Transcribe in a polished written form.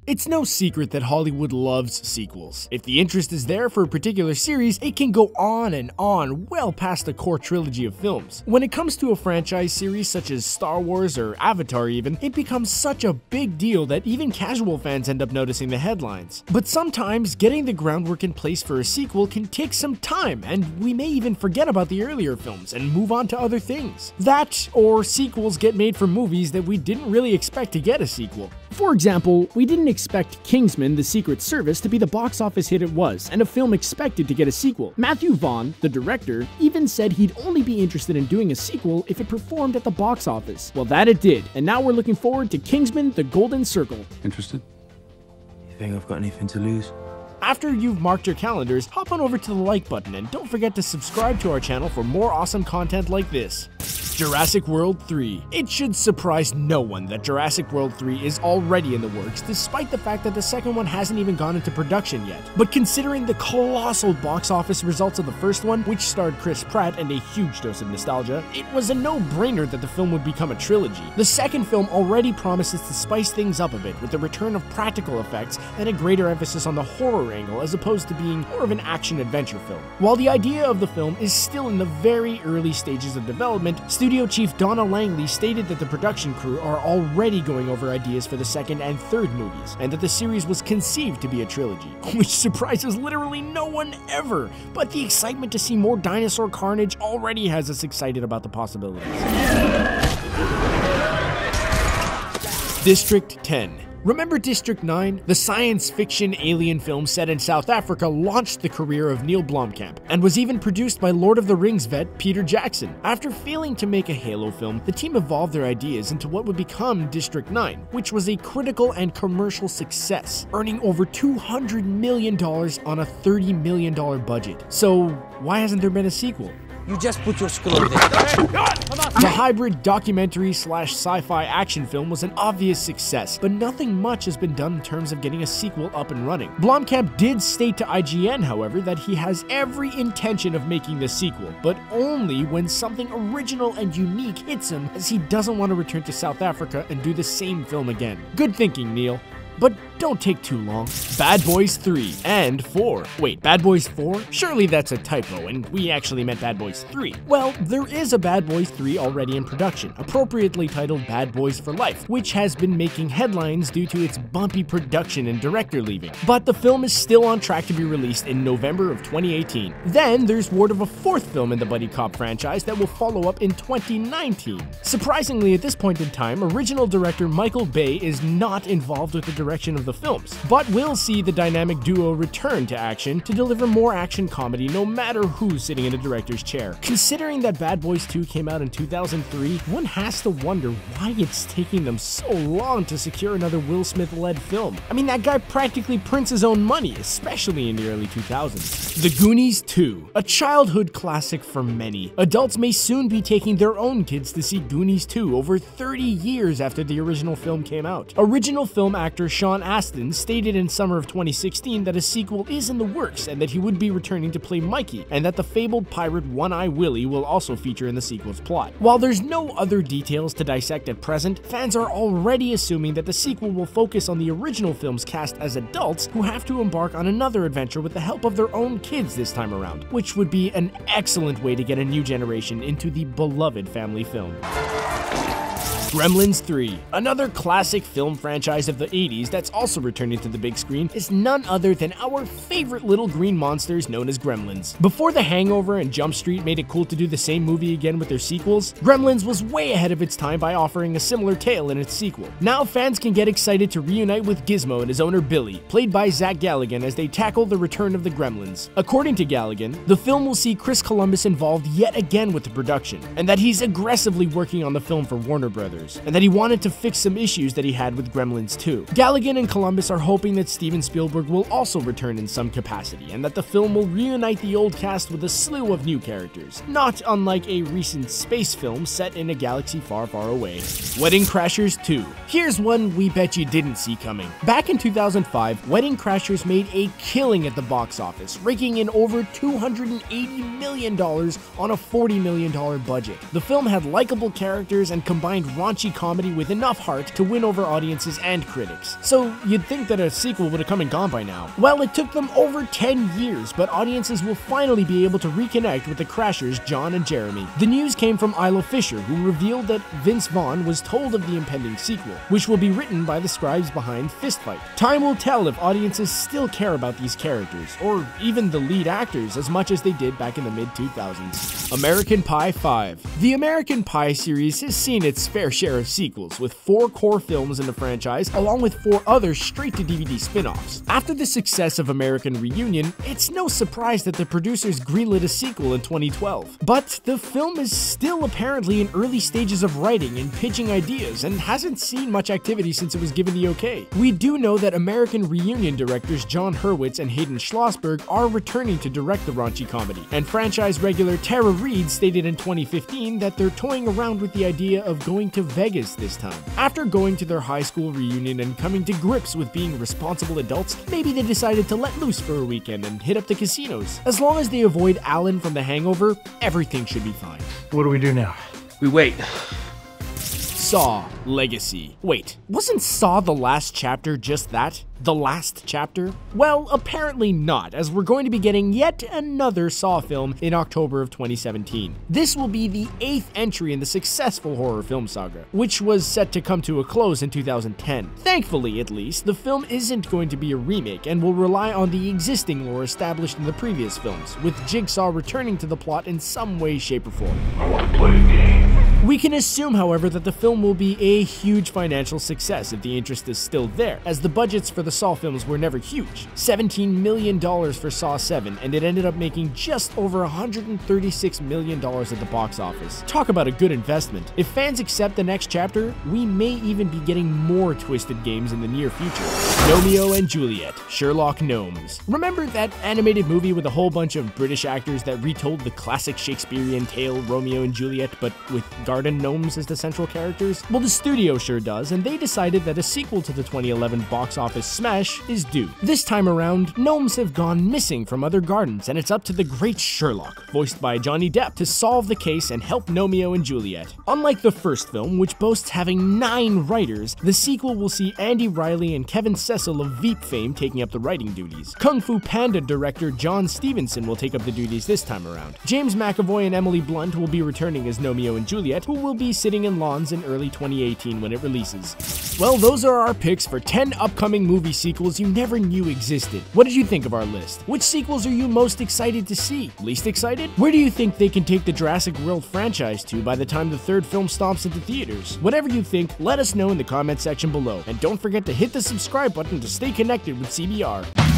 It's no secret that Hollywood loves sequels. If the interest is there for a particular series, it can go on and on well past the core trilogy of films. When it comes to a franchise series such as Star Wars or Avatar even, it becomes such a big deal that even casual fans end up noticing the headlines. But sometimes getting the groundwork in place for a sequel can take some time, and we may even forget about the earlier films and move on to other things. That, or sequels get made for movies that we didn't really expect to get a sequel. For example, we didn't expect Kingsman: The Secret Service to be the box office hit it was, and a film expected to get a sequel. Matthew Vaughn, the director, even said he'd only be interested in doing a sequel if it performed at the box office. Well, that it did, and now we're looking forward to Kingsman: The Golden Circle. Interested? You think I've got anything to lose? After you've marked your calendars, hop on over to the like button and don't forget to subscribe to our channel for more awesome content like this. Jurassic World 3. It should surprise no one that Jurassic World 3 is already in the works, despite the fact that the second one hasn't even gone into production yet. But considering the colossal box office results of the first one, which starred Chris Pratt and a huge dose of nostalgia, it was a no-brainer that the film would become a trilogy. The second film already promises to spice things up a bit with the return of practical effects and a greater emphasis on the horror angle as opposed to being more of an action-adventure film. While the idea of the film is still in the very early stages of development, Studio Chief Donna Langley stated that the production crew are already going over ideas for the second and third movies, and that the series was conceived to be a trilogy, which surprises literally no one ever, but the excitement to see more dinosaur carnage already has us excited about the possibilities. District 10. Remember District 9? The science fiction alien film set in South Africa launched the career of Neil Blomkamp, and was even produced by Lord of the Rings vet Peter Jackson. After failing to make a Halo film, the team evolved their ideas into what would become District 9, which was a critical and commercial success, earning over $200 million on a $30 million budget. So why hasn't there been a sequel? You just put your skull over there. The hybrid documentary / sci-fi action film was an obvious success, but nothing much has been done in terms of getting a sequel up and running. Blomkamp did state to IGN, however, that he has every intention of making the sequel, but only when something original and unique hits him, as he doesn't want to return to South Africa and do the same film again. Good thinking, Neil. But don't take too long. Bad Boys 3 and 4. Wait, Bad Boys 4? Surely that's a typo, and we actually meant Bad Boys 3. Well, there is a Bad Boys 3 already in production, appropriately titled Bad Boys for Life, which has been making headlines due to its bumpy production and director leaving. But the film is still on track to be released in November of 2018. Then there's word of a fourth film in the buddy cop franchise that will follow up in 2019. Surprisingly, at this point in time, original director Michael Bay is not involved with the direction of the films, but we'll see the dynamic duo return to action to deliver more action comedy no matter who's sitting in a director's chair. Considering that Bad Boys 2 came out in 2003, one has to wonder why it's taking them so long to secure another Will Smith-led film. I mean, that guy practically prints his own money, especially in the early 2000s. The Goonies 2, a childhood classic for many. Adults may soon be taking their own kids to see Goonies 2 over 30 years after the original film came out. Original film actor Sean Astin stated in summer of 2016 that a sequel is in the works and that he would be returning to play Mikey, and that the fabled pirate One-Eye Willie will also feature in the sequel's plot. While there's no other details to dissect at present, fans are already assuming that the sequel will focus on the original film's cast as adults who have to embark on another adventure with the help of their own kids this time around, which would be an excellent way to get a new generation into the beloved family film. Gremlins 3, another classic film franchise of the 80s that's also returning to the big screen, is none other than our favorite little green monsters known as Gremlins. Before The Hangover and Jump Street made it cool to do the same movie again with their sequels, Gremlins was way ahead of its time by offering a similar tale in its sequel. Now fans can get excited to reunite with Gizmo and his owner Billy, played by Zach Galligan, as they tackle the return of the Gremlins. According to Galligan, the film will see Chris Columbus involved yet again with the production, and that he's aggressively working on the film for Warner Brothers, and that he wanted to fix some issues that he had with Gremlins 2. Galligan and Columbus are hoping that Steven Spielberg will also return in some capacity, and that the film will reunite the old cast with a slew of new characters, not unlike a recent space film set in a galaxy far, far away. Wedding Crashers 2. Here's one we bet you didn't see coming. Back in 2005, Wedding Crashers made a killing at the box office, raking in over $280 million on a $40 million budget. The film had likable characters and combined raunchy comedy with enough heart to win over audiences and critics. So you'd think that a sequel would have come and gone by now. Well, it took them over 10 years, but audiences will finally be able to reconnect with the Crashers, John and Jeremy. The news came from Isla Fisher, who revealed that Vince Vaughn was told of the impending sequel, which will be written by the scribes behind Fistfight. Time will tell if audiences still care about these characters, or even the lead actors as much as they did back in the mid-2000s. American Pie 5. The American Pie series has seen its fair share of sequels, with 4 core films in the franchise, along with 4 other straight-to-DVD spin-offs. After the success of American Reunion, it's no surprise that the producers greenlit a sequel in 2012. But the film is still apparently in early stages of writing and pitching ideas, and hasn't seen much activity since it was given the okay. We do know that American Reunion directors John Hurwitz and Hayden Schlossberg are returning to direct the raunchy comedy, and franchise regular Tara Reid stated in 2015 that they're toying around with the idea of going to Vegas this time. After going to their high school reunion and coming to grips with being responsible adults, maybe they decided to let loose for a weekend and hit up the casinos. As long as they avoid Alan from The Hangover, everything should be fine. What do we do now? We wait. Saw Legacy. Wait, wasn't Saw the last chapter just that? The last chapter? Well, apparently not, as we're going to be getting yet another Saw film in October of 2017. This will be the 8th entry in the successful horror film saga, which was set to come to a close in 2010. Thankfully, at least, the film isn't going to be a remake and will rely on the existing lore established in the previous films, with Jigsaw returning to the plot in some way, shape, or form. I want to play a game. We can assume, however, that the film will be a huge financial success if the interest is still there, as the budgets for the Saw films were never huge. $17 million for Saw 7, and it ended up making just over $136 million at the box office. Talk about a good investment. If fans accept the next chapter, we may even be getting more twisted games in the near future. Gnomeo and Juliet, Sherlock Gnomes. Remember that animated movie with a whole bunch of British actors that retold the classic Shakespearean tale Romeo and Juliet, but with garden gnomes as the central characters? Well, the studio sure does, and they decided that a sequel to the 2011 box office smash is due. This time around, gnomes have gone missing from other gardens, and it's up to the great Sherlock, voiced by Johnny Depp, to solve the case and help Gnomeo and Juliet. Unlike the first film, which boasts having 9 writers, the sequel will see Andy Riley and Kevin Cecil of Veep fame taking up the writing duties. Kung Fu Panda director John Stevenson will take up the duties this time around. James McAvoy and Emily Blunt will be returning as Gnomeo and Juliet, who will be sitting in lawns in early 2018 when it releases. Well, those are our picks for 10 upcoming movie sequels you never knew existed. What did you think of our list? Which sequels are you most excited to see? Least excited? Where do you think they can take the Jurassic World franchise to by the time the 3rd film stomps into theaters? Whatever you think, let us know in the comment section below. And don't forget to hit the subscribe button to stay connected with CBR.